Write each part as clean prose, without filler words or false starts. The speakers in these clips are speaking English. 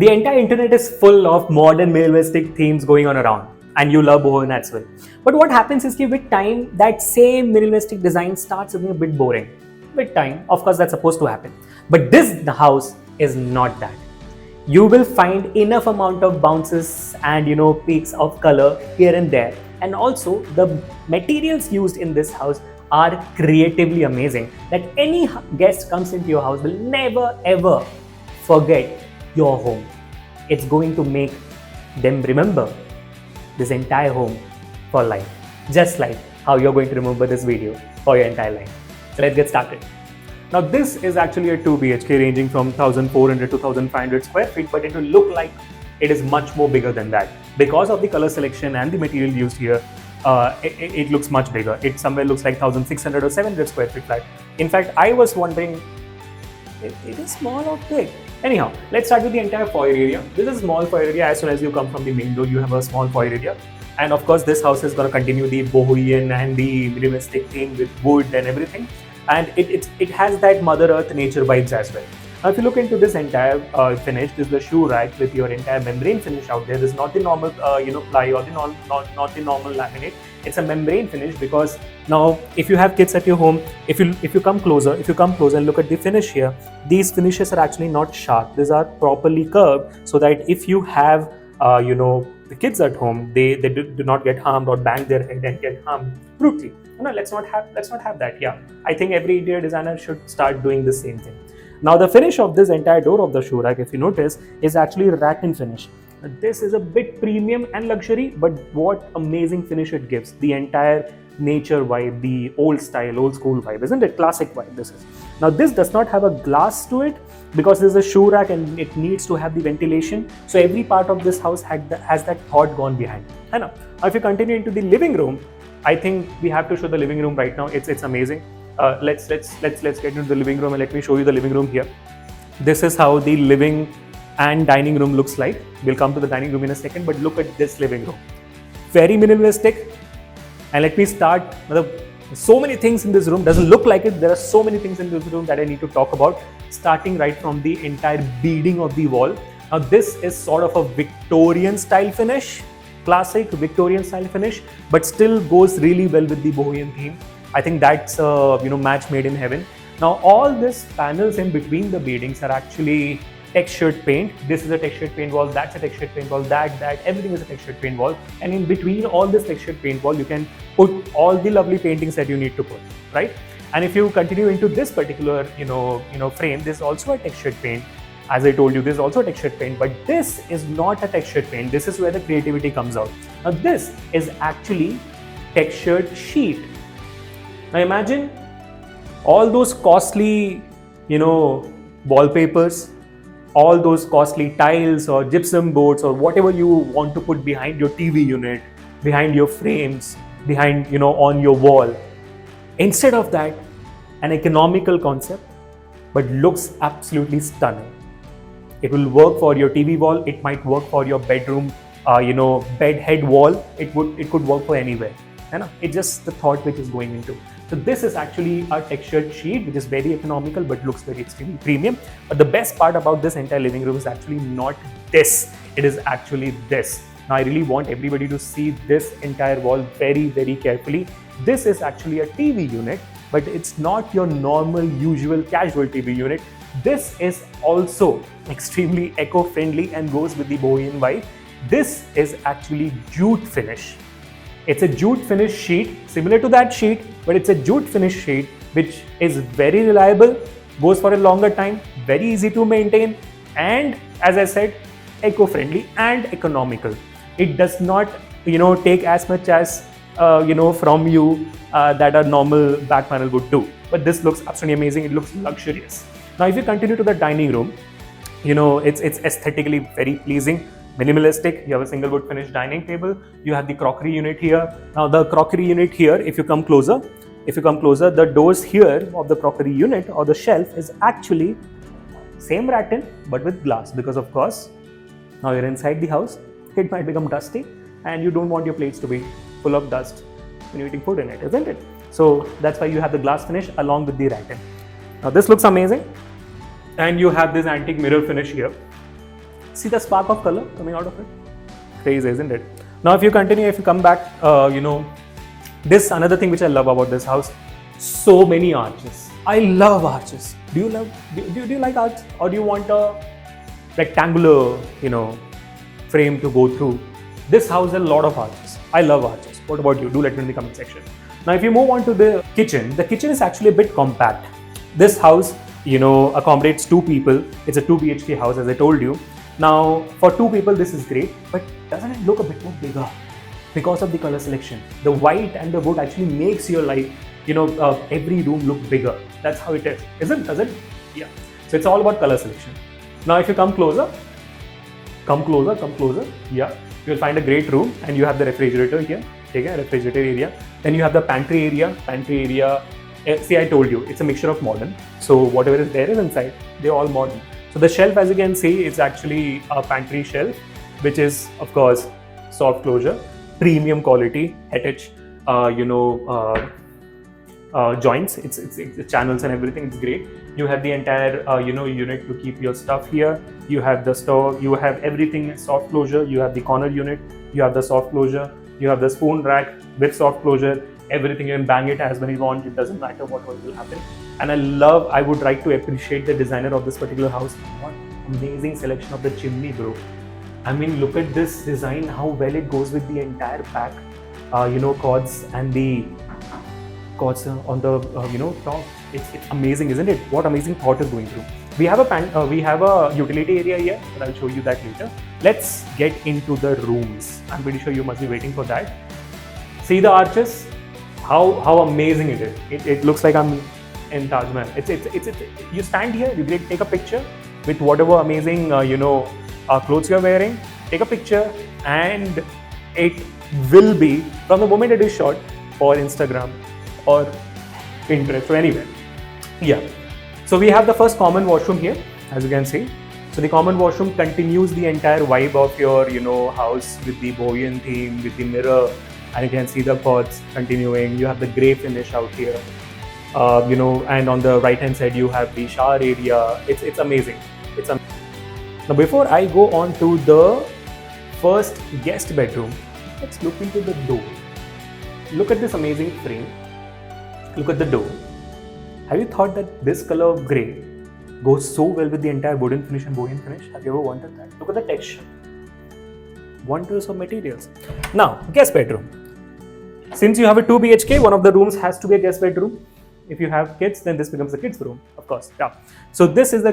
The entire internet is full of modern minimalistic themes going on around, and you love Bohemian as well. But what happens is that with time, that same minimalistic design starts looking a bit boring. With time, of course, that's supposed to happen. But the house is not that. You will find enough amount of bounces and peaks of color here and there, and also the materials used in this house are creatively amazing that any guest comes into your house will never ever forget your home. It's going to make them remember this entire home for life, just like how you're going to remember this video for your entire life. So let's get started. Now this is actually a 2 BHK ranging from 1400 to 1500 square feet, but it will look like it is much more bigger than that. Because of the color selection and the material used here, it looks much bigger. It somewhere looks like 1600 or 700 square feet flat. In fact, I was wondering, it is small or big? Anyhow, let's start with the entire foyer area. This is a small foyer area. As soon as you come from the main door, you have a small foyer area. And of course, this house is going to continue the Bohemian and the minimalistic theme with wood and everything. And it has that Mother Earth nature vibes as well. Now, if you look into this entire finish, this is the shoe rack with your entire membrane finish out there. This is not the normal ply or not the normal laminate. It's a membrane finish because now if you have kids at your home, if you come closer and look at the finish here, these finishes are actually not sharp. These are properly curved so that if you have the kids at home, they do not get harmed or bang their head and get harmed brutally. No, let's not have that. Yeah, I think every interior designer should start doing the same thing. Now the finish of this entire door of the shoe rack, if you notice, is actually rattan finish. This is a bit premium and luxury, but what amazing finish it gives. The entire nature vibe, the old style, old school vibe, isn't it? Classic vibe this is. Now this does not have a glass to it because this is a shoe rack and it needs to have the ventilation. So every part of this house has that thought gone behind. Now if you continue into the living room, I think we have to show the living room right now. It's amazing. Let's get into the living room and let me show you the living room here. This is how the living and dining room looks like. We'll come to the dining room in a second, but look at this living room. Very minimalistic. And let me start. So many things in this room. Doesn't look like it. There are so many things in this room that I need to talk about. Starting right from the entire beading of the wall. Now this is sort of a Victorian style finish. Classic Victorian style finish, but still goes really well with the Bohemian theme. I think that's a match made in heaven. Now all these panels in between the beadings are actually textured paint. This is a textured paint wall, that's a textured paint wall, that everything is a textured paint wall. And in between all this textured paint wall, you can put all the lovely paintings that you need to put, right? And if you continue into this particular frame, this is also a textured paint. As I told you, this is also a textured paint, but this is not a textured paint. This is where the creativity comes out. Now this is actually textured sheet. Now imagine all those costly, wallpapers, all those costly tiles or gypsum boards or whatever you want to put behind your TV unit, behind your frames, behind, on your wall. Instead of that, an economical concept, but looks absolutely stunning. It will work for your TV wall. It might work for your bedroom, bed head wall. It could work for anywhere. It's just the thought which is going into. So this is actually a textured sheet, which is very economical, but looks very extremely premium. But the best part about this entire living room is actually not this. It is actually this. Now I really want everybody to see this entire wall very, very carefully. This is actually a TV unit, but it's not your normal, usual, casual TV unit. This is also extremely eco-friendly and goes with the Bohemian vibe. This is actually jute finish. It's a jute finish sheet, similar to that sheet, but it's a jute finish sheet which is very reliable, goes for a longer time, very easy to maintain, and as I said, eco-friendly and economical. It does not, take as much as from you that a normal back panel would do. But this looks absolutely amazing. It looks luxurious. Now, if you continue to the dining room, it's aesthetically very pleasing. Minimalistic. You have a single wood finished dining table. You have the crockery unit here. Now the crockery unit here, if you come closer, the doors here of the crockery unit or the shelf is actually same rattan but with glass, because of course now you're inside the house. It might become dusty and you don't want your plates to be full of dust when you're eating food in it, isn't it? So that's why you have the glass finish along with the rattan. Now this looks amazing, and you have this antique mirror finish here. See the spark of color coming out of it? Crazy, isn't it? Now if you continue, if you come back, this another thing which I love about this house, so many arches. I love arches. Do you like arches, or do you want a rectangular, frame to go through? This house has a lot of arches. I love arches. What about you? Do let me know in the comment section. Now if you move on to the kitchen is actually a bit compact. This house, accommodates 2 people. It's a 2 BHK house, as I told you. Now for 2 people this is great, but doesn't it look a bit more bigger? Because of the color selection. The white and the wood actually makes your life, every room look bigger. That's how it is, isn't it? Yeah. So it's all about color selection. Now if you come closer, yeah, you'll find a great room, and you have the refrigerator here. Okay, refrigerator area. Then you have the pantry area. See, I told you, it's a mixture of modern. So whatever is there is inside, they're all modern. So the shelf, as you can see, is actually a pantry shelf, which is of course soft closure, premium quality, HH, joints. It's channels and everything. It's great. You have the entire unit to keep your stuff here. You have the store. You have everything in soft closure. You have the corner unit. You have the soft closure. You have the spoon rack with soft closure. Everything, you can bang it as many you want. It doesn't matter what will happen. And I would like to appreciate the designer of this particular house. What amazing selection of the chimney, bro. I mean, look at this design, how well it goes with the entire pack. Cords and the cords on the top. It's amazing, isn't it? What amazing thought is going through. We have a utility area here, but I'll show you that later. Let's get into the rooms. I'm pretty sure you must be waiting for that. See the arches? How amazing it is. It looks like I'm in Taj Mahal. You stand here, you take a picture with whatever amazing clothes you're wearing. Take a picture, and it will be, from the moment it is shot, for Instagram or Pinterest or anywhere. Yeah. So we have the first common washroom here, as you can see. So the common washroom continues the entire vibe of your house with the Bohemian theme, with the mirror, and you can see the cords continuing. You have the grey finish out here, and on the right hand side you have the shower area. It's amazing. Now before I go on to the first guest bedroom, let's look into the door. Look at this amazing frame. Look at the door. Have you thought that this color of grey goes so well with the entire wooden finish and Bohemian finish? Have you ever wanted that? Look at the texture. Wonders of materials. Now, guest bedroom. Since you have a 2 BHK, one of the rooms has to be a guest bedroom. If you have kids, then this becomes a kids room, of course. Yeah. So this is the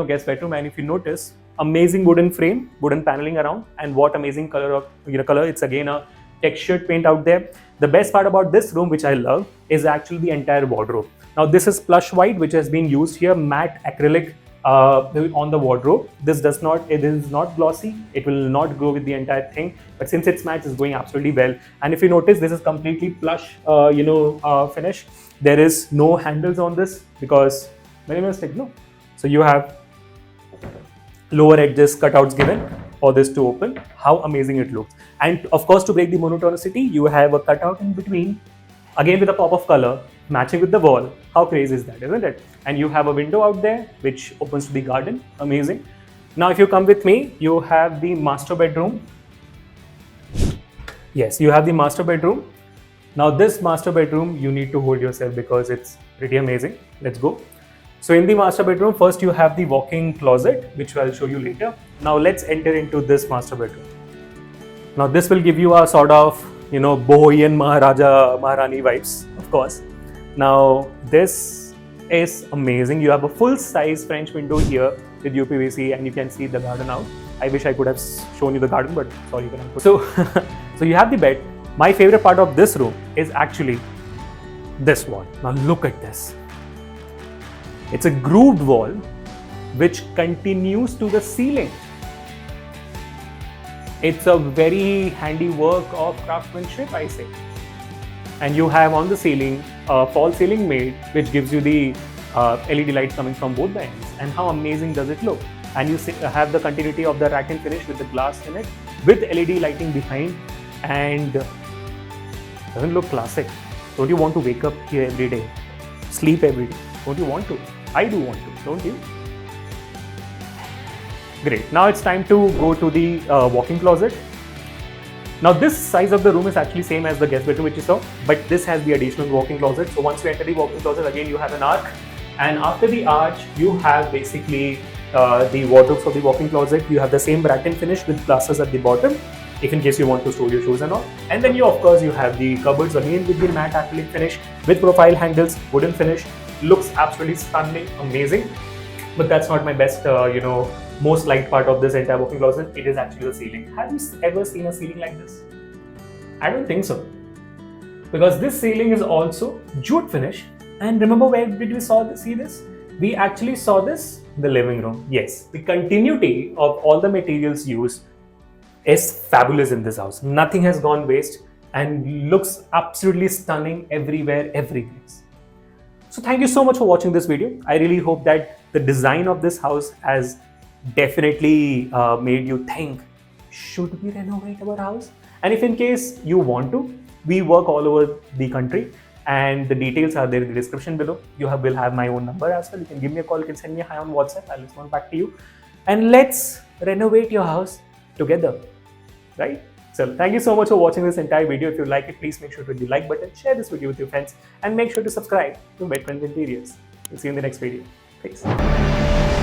guest bedroom, and if you notice, amazing wooden frame, wooden paneling around, and what amazing color. It's again a textured paint out there. The best part about this room, which I love, is actually the entire wardrobe. Now this is plush white, which has been used here, matte acrylic on the wardrobe. It is not glossy. It will not go with the entire thing, but since it's matte, it's going absolutely well. And if you notice, this is completely plush finish. There is no handles on this because minimalistic, no. So you have lower edges cutouts given for this to open. How amazing it looks. And of course, to break the monotonicity, you have a cutout in between, again with a pop of color matching with the wall. How crazy is that, isn't it? And you have a window out there which opens to the garden. Amazing. Now if you come with me, you have the master bedroom. Yes, you have the master bedroom. Now this master bedroom, you need to hold yourself because it's pretty amazing. Let's go. So in the master bedroom, first you have the walk-in closet, which I'll show you later. Now let's enter into this master bedroom. Now this will give you a sort of, Bohemian Maharaja, Maharani vibes, of course. Now this is amazing. You have a full-size French window here with UPVC, and you can see the garden out. I wish I could have shown you the garden, but sorry, you cannot. So, so you have the bed. My favorite part of this room is actually this wall. Now look at this. It's a grooved wall which continues to the ceiling. It's a very handy work of craftsmanship, I say. And you have on the ceiling a false ceiling made, which gives you the LED lights coming from both the ends. And how amazing does it look? And you have the continuity of the rack and finish with the glass in it, with LED lighting behind, and doesn't look classic. Don't you want to wake up here every day, sleep every day? Don't you want to? I do want to, don't you? Great. Now it's time to go to the walk-in closet. Now this size of the room is actually same as the guest bedroom which you saw, but this has the additional walk-in closet. So once you enter the walk-in closet, again you have an arch, and after the arch you have basically the wardrobes of the walk-in closet. You have the same bracken finish with plasters at the bottom, if in case you want to store your shoes and all. And then you of course you have the cupboards again with the matte acrylic finish with profile handles, wooden finish. Looks absolutely stunning, amazing. But that's not my best, most liked part of this entire walk-in closet. It is actually the ceiling. Have you ever seen a ceiling like this? I don't think so. Because this ceiling is also jute finish. And remember, where did we see this? We actually saw this in the living room. Yes, the continuity of all the materials used is fabulous in this house. Nothing has gone waste and looks absolutely stunning everywhere, every place. So thank you so much for watching this video. I really hope that the design of this house has definitely made you think, should we renovate our house? And if in case you want to, we work all over the country and the details are there in the description below. Will have my own number as well. You can give me a call, you can send me a hi on WhatsApp. I'll respond back to you. And let's renovate your house together, right? So thank you so much for watching this entire video. If you like it, please make sure to hit the like button, share this video with your friends, and make sure to subscribe to Bedfriends Interiors. We'll see you in the next video. Thanks.